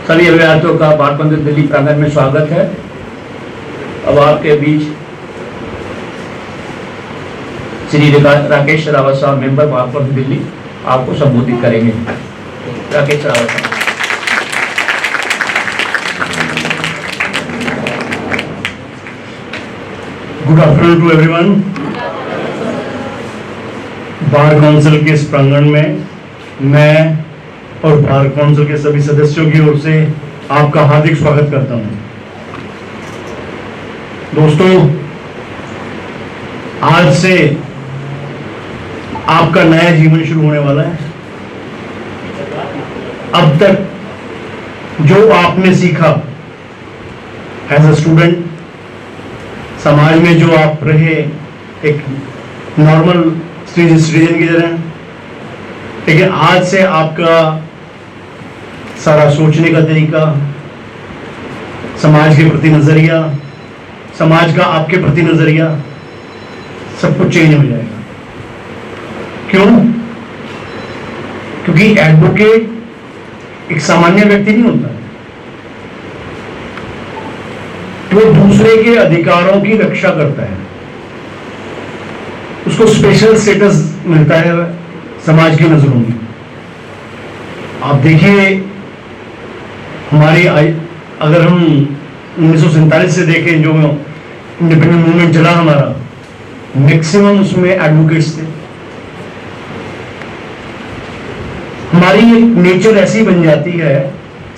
सभी अभ्यर्थियों का बार काउंसिल दिल्ली प्रांगण में स्वागत है। अब आपके बीच श्री राकेश रावत साहब, मेंबर बार काउंसिल दिल्ली, आपको संबोधित करेंगे। राकेश रावत साहब। Good afternoon to everyone. Bar council के इस प्रांगण में मैं और बार काउंसिल के सभी सदस्यों की ओर से आपका हार्दिक स्वागत करता हूं। दोस्तों, आज से आपका नया जीवन शुरू होने वाला है। अब तक जो आपने सीखा एज अ स्टूडेंट, समाज में जो आप रहे एक नॉर्मल सिटीजन की तरह, ठीक है, आज से आपका सारा सोचने का तरीका, समाज के प्रति नजरिया, समाज का आपके प्रति नजरिया, सब कुछ चेंज हो जाएगा। क्यों? क्योंकि एडवोकेट एक सामान्य व्यक्ति नहीं होता है, वो दूसरे के अधिकारों की रक्षा करता है। उसको स्पेशल स्टेटस मिलता है समाज की नजरों में। आप देखिए, हमारी अगर हम 1947 से देखें, जो इंडिपेंडेंट मूवमेंट चला हमारा, मैक्सिमम उसमें एडवोकेट्स थे। हमारी एक नेचर ऐसी बन जाती है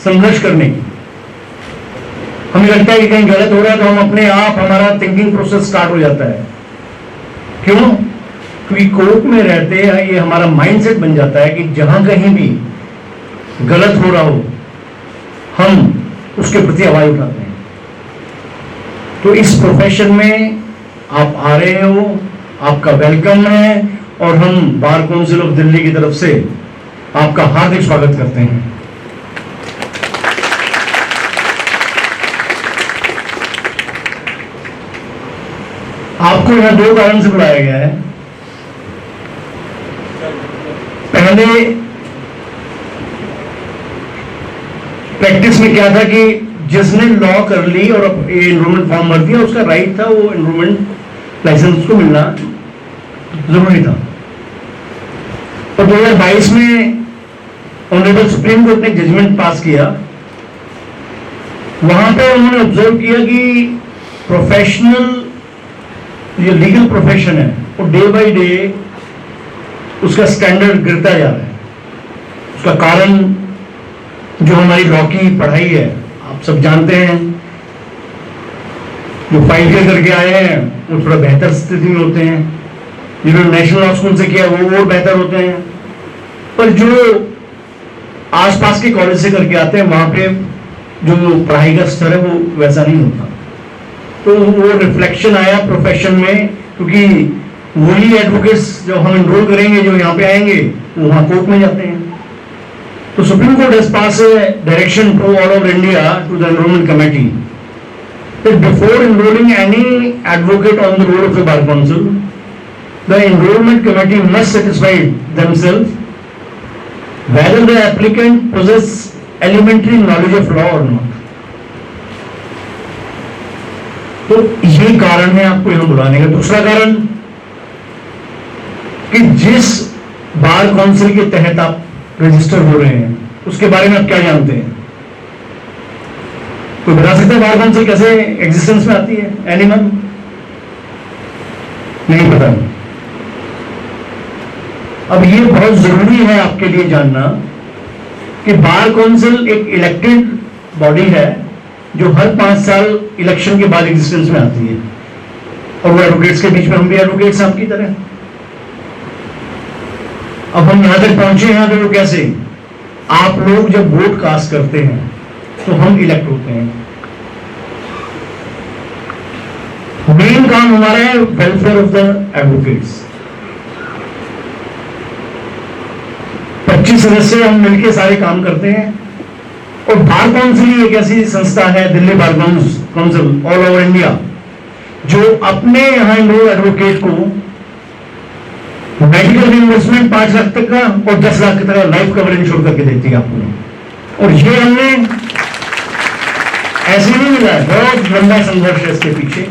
संघर्ष करने की। हमें लगता है कि कहीं गलत हो रहा है तो हम अपने आप, हमारा थिंकिंग प्रोसेस स्टार्ट हो जाता है। क्यों? क्योंकि कोर्ट में रहते हैं, ये हमारा माइंडसेट बन जाता है कि जहां कहीं भी गलत हो रहा हो, हम उसके प्रति आवाज उठाते हैं। तो इस प्रोफेशन में आप आ रहे हो, आपका वेलकम है, और हम बार काउंसिल ऑफ दिल्ली की तरफ से आपका हार्दिक स्वागत करते हैं। आपको यहां दो कारण से बुलाया गया है। पहले प्रैक्टिस में क्या था कि जिसने लॉ कर ली और एनरोलमेंट फॉर्म भर दिया, उसका राइट था वो एनरोलमेंट लाइसेंस उसको मिलना जरूरी था। और 2022 में ऑनरेबल सुप्रीम कोर्ट ने एक जजमेंट पास किया। वहां पे उन्होंने ऑब्जर्व किया कि प्रोफेशनल, ये लीगल प्रोफेशन है, वो डे बाय डे उसका स्टैंडर्ड गिरता जा रहा है। उसका कारण जो हमारी लॉ की पढ़ाई है, आप सब जानते हैं, जो 5 ईयर करके आए हैं वो थोड़ा बेहतर स्थिति में होते हैं, जिन्होंने नेशनल लॉ स्कूल से किया वो और बेहतर होते हैं। पर जो आसपास के कॉलेज से करके आते हैं, वहां पे जो पढ़ाई का स्तर है वो वैसा नहीं होता। तो वो रिफ्लेक्शन आया प्रोफेशन में, क्योंकि वही एडवोकेट्स जो हम एनरोल करेंगे, जो यहाँ पे आएंगे, वो वहां कोर्ट में जाते हैं। तो supreme court has passed a direction to all over India to the enrollment committee that before enrolling any advocate on the roll of the bar council, the enrollment committee must satisfy themselves whether the applicant possess elementary knowledge of law or not. तो ये कारण है आपको यहां बुलाने का। दूसरा कारण कि जिस बार काउंसिल के तहत आप रजिस्टर हो रहे हैं, उसके बारे में आप क्या जानते हैं? कोई बता सकता है बार काउंसिल कैसे एग्जिस्टेंस में आती है? एनीवन? नहीं पता। अब ये बहुत जरूरी है आपके लिए जानना कि बार काउंसिल एक इलेक्टेड बॉडी है जो हर 5 साल इलेक्शन के बाद एग्जिस्टेंस में आती है, और वो एडवोकेट्स के बीच में हम भी एडवोकेट्स आपकी तरह। अब हम यहां तक पहुंचे हैं तो कैसे? आप लोग जब वोट कास्ट करते हैं तो हम इलेक्ट होते हैं। मेन काम हमारा है वेलफेयर ऑफ द एडवोकेट्स। 25 सदस्य हम मिलकर सारे काम करते हैं। और बार काउंसिल एक ऐसी संस्था है, Delhi bar council all over India, जो अपने यहां एनरोल एडवोकेट को मेडिकल इन्वेस्टमेंट 5 लाख तक का और 10 लाख तक का लाइफ कवर इंश्योर करके देती है आपको। और ये हमने ऐसे नहीं मिला है, बहुत लंबा संघर्ष है इसके पीछे।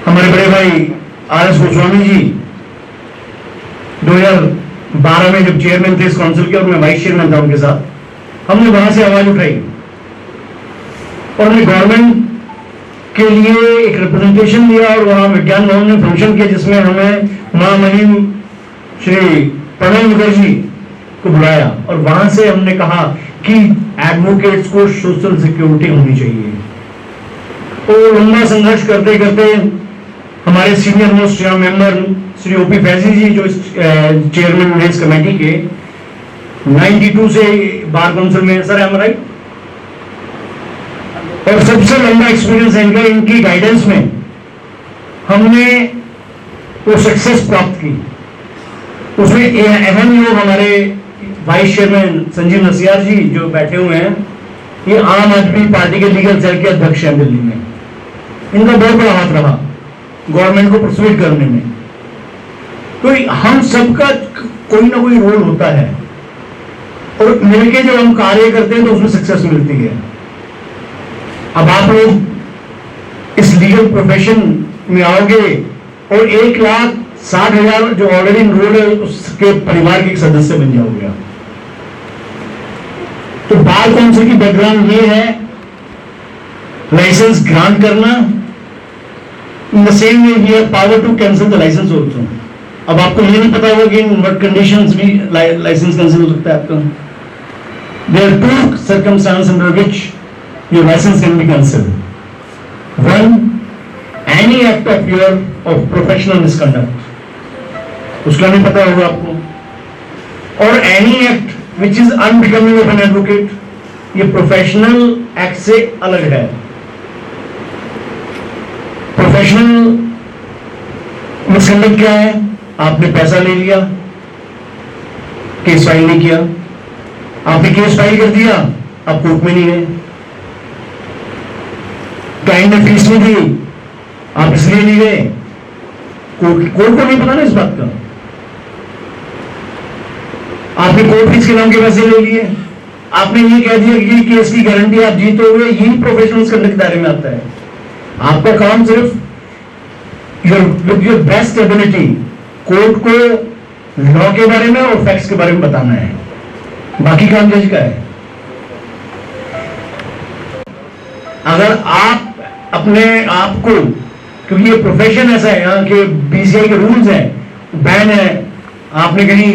हमारे बड़े भाई आर एस गोस्वामी जी 2012 में जब चेयरमैन थे इस काउंसिल के और मैं वाइस चेयरमैन था उनके साथ, हमने वहां से आवाज उठाई और हमने गवर्नमेंट के लिए एक रिप्रेजेंटेशन दिया और वहां विज्ञान भवन में फंक्शन किया जिसमें हमें महामहिम श्री प्रणब मुखर्जी को बुलाया और वहां से हमने कहा कि एडवोकेट्स को सोशल सिक्योरिटी होनी चाहिए। तो लंबा संघर्ष करते करते हमारे senior most member Shri OP Faizi ji जो चेयरमैन हैं इस कमेटी के 92 से बार काउंसिल में सर एम राइट, और सबसे लंबा एक्सपीरियंस है इनका, इनकी गाइडेंस में हमने वो सक्सेस प्राप्त की। उसमें अहम योग हमारे वाइस चेयरमैन संजीव नसियार जी जो बैठे हुए हैं, ये आम आदमी पार्टी के लीगल सेल के अध्यक्ष हैं दिल्ली में। इनका बहुत बड़ा हाथ रहा गवर्नमेंट को परसुएट करने में। तो हम सबका कोई ना कोई रोल होता है और मिलके जब हम कार्य करते हैं तो उसमें सक्सेस मिलती है। अब आप लोग इस लीगल प्रोफेशन में आओगे और 1,60,000 जो ऑलरेडी इनरोल्ड है उसके परिवार के एक सदस्य बन जाओगे आप। तो बार काउंसिल की बैकग्राउंड ये है, लाइसेंस ग्रांट करना, in the same way we have power to cancel the licence also. अब आपको ये नहीं पता होगा कि इन व्हाट कंडीशंस भी लाइसेंस कैंसिल हो सकता है आपका। There are two circumstances under which your license can be cancelled. One, any act of professional misconduct, उसका नहीं पता होगा आपको, और any act which is unbecoming of an advocate, ये प्रोफेशनल एक्ट से अलग है। प्रोफेशनल मिसकंडक्ट क्या है? आपने पैसा ले लिया, केस फाइल नहीं किया, आपने केस फाइल कर दिया, आप कोर्ट में नहीं गए, क्लाइंट ने फीस नहीं दी, आप इसलिए नहीं गए, कोर्ट को नहीं पता ना इस बात का, आपने कोर्ट फीस के नाम के पैसे ले लिए, आपने ये कह दिया कि केस की गारंटी आप जीतोगे, यही प्रोफेशनल कंडक्ट दायरे में आता है। आपका काम सिर्फ with your best ability court को लॉ के बारे में और फैक्ट्स के बारे में बताना है, बाकी काम जज का है। अगर आप अपने आप को, क्योंकि ये प्रोफेशन ऐसा है यहाँ के बीसीआई के रूल्स हैं, बैन है, आपने कहीं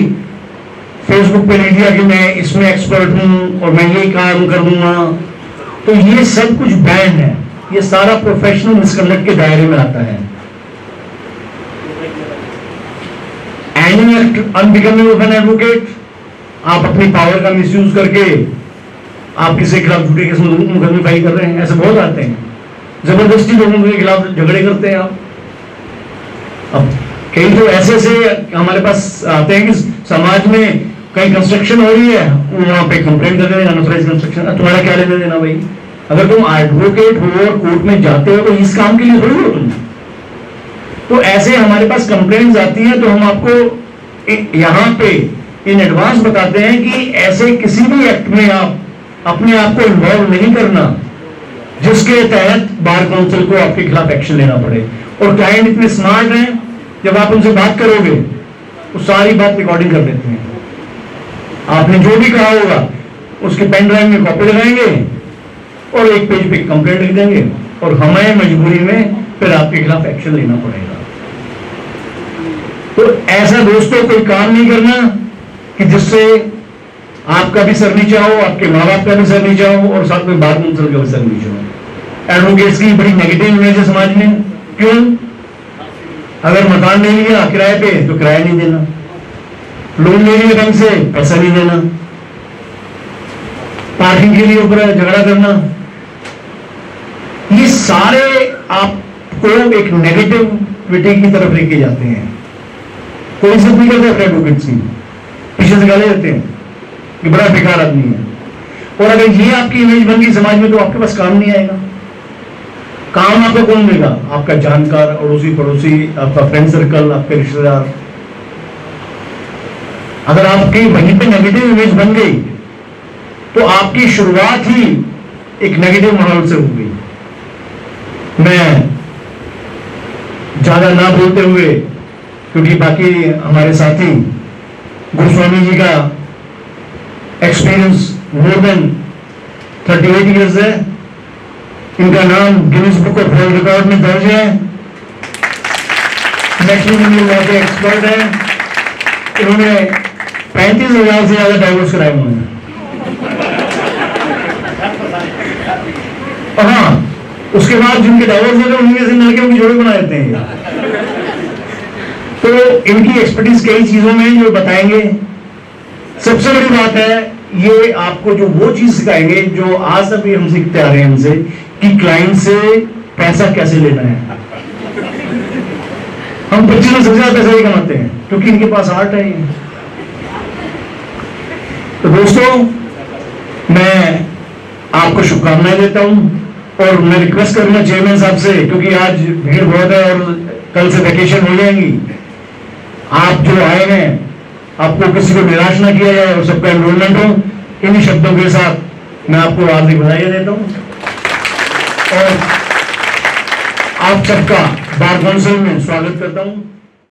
फेसबुक पे लिख दिया कि मैं इसमें एक्सपर्ट हूं और मैं ये काम कर दूंगा, तो ये सब कुछ बैन है, ये सारा प्रोफेशनल मिसकंडक्ट के दायरे में आता है। Any act unbecoming of an advocate, आप अपनी पावर का मिसयूज करके आप किसी के खिलाफ झूठे केस में मुकदमे फाइल कर रहे हैं, ऐसे बहुत आते हैं, जबरदस्ती लोगों के खिलाफ झगड़े करते हैं आप। अब कई तो ऐसे हमारे पास आते हैं कि समाज में कहीं कंस्ट्रक्शन हो रही है, वहां पे कंप्लेंट कर रहे हैं अनऑथराइज्ड कंस्ट्रक्शन, तुम्हारा क्या लेना देना भाई? अगर तुम एडवोकेट हो और कोर्ट में जाते हो तो इस काम के लिए थोड़ी हो तुम। तो ऐसे हमारे पास कंप्लेंट्स आती हैं, तो हम आपको यहाँ पे इन एडवांस बताते हैं कि ऐसे किसी भी एक्ट में आप अपने आप को इन्वॉल्व नहीं करना जिसके तहत बार काउंसिल को आपके खिलाफ एक्शन लेना पड़े। और क्लाइंट इतने स्मार्ट हैं, जब आप उनसे बात करोगे वो सारी बात रिकॉर्डिंग कर लेते हैं, आपने जो भी कहा होगा उसके पेन ड्राइव में कॉपी लगाएंगे और एक पेज पे कंप्लेंट लिख देंगे और हमें मजबूरी में फिर आपके खिलाफ एक्शन लेना पड़ेगा। तो ऐसा दोस्तों कोई काम नहीं करना कि जिससे आपका भी सर नीचा हो, आपके माँ बाप का भी सर नीचा हो और साथ में बार काउंसिल का भी सर नीचा हो। एडवोकेट्स की बड़ी नेगेटिव इमेज है समाज में। क्यों? अगर मकान नहीं लिया किराए पे तो किराया नहीं देना, लोन ले लिया बैंक से पैसा नहीं देना, पार्किंग के लिए ऊपर झगड़ा करना, ये सारे आपको एक नेगेटिविटी की तरफ लेके जाते हैं। कोई सब नहीं करता एडवोकेट्स की, पीछे से गाले देते हैं कि बड़ा बेकार आदमी है। और अगर ये आपकी इमेज बन गई समाज में तो आपके पास काम नहीं आएगा। काम आपको कौन देगा? आपका जानकार, अड़ोसी पड़ोसी, आपका फ्रेंड सर्कल, आपके रिश्तेदार। अगर आपकी वहीं पे नेगेटिव इमेज बन गई तो आपकी शुरुआत ही एक नेगेटिव माहौल से होगी। मैं ज्यादा ना बोलते हुए, क्योंकि बाकी हमारे साथी गोस्वामी जी का एक्सपीरियंस मोर देन 38 इयर्स है, इनका नाम Guinness book of world record में दर्ज है, मैट्रिमोनियल लॉ के एक्सपर्ट है, इन्होंने 35,000 से ज्यादा डाइवोर्स कराए हुए हैं। और हाँ, उसके बाद जिनके डाइवोर्स होते हैं उनमें से लड़कियों की जोड़ी बना देते हैं। तो इनकी एक्सपर्टीज कई चीजों में जो बताएंगे। सबसे बड़ी बात है, ये आपको जो वो चीज सिखाएंगे जो आज तक भी हम सीखते आ रहे हैं इनसे, कि क्लाइंट से पैसा कैसे लेना है। हम बच्चे में सबसे ज्यादा पैसा ही कमाते हैं क्योंकि इनके पास आर्ट है। तो दोस्तों, मैं आपको शुभकामनाएं देता हूं और मैं रिक्वेस्ट करूंगा चेयरमैन साहब से, क्योंकि आज भीड़ बहुत है और कल से वैकेशन हो जाएंगी। आप जो आए हैं, आपको किसी को निराश ना किया जाए और सबका एनरोलमेंट हो। इन्हीं शब्दों के साथ मैं आपको हार्दिक बधाई देता हूं और आप सबका बार काउंसिल में स्वागत करता हूं।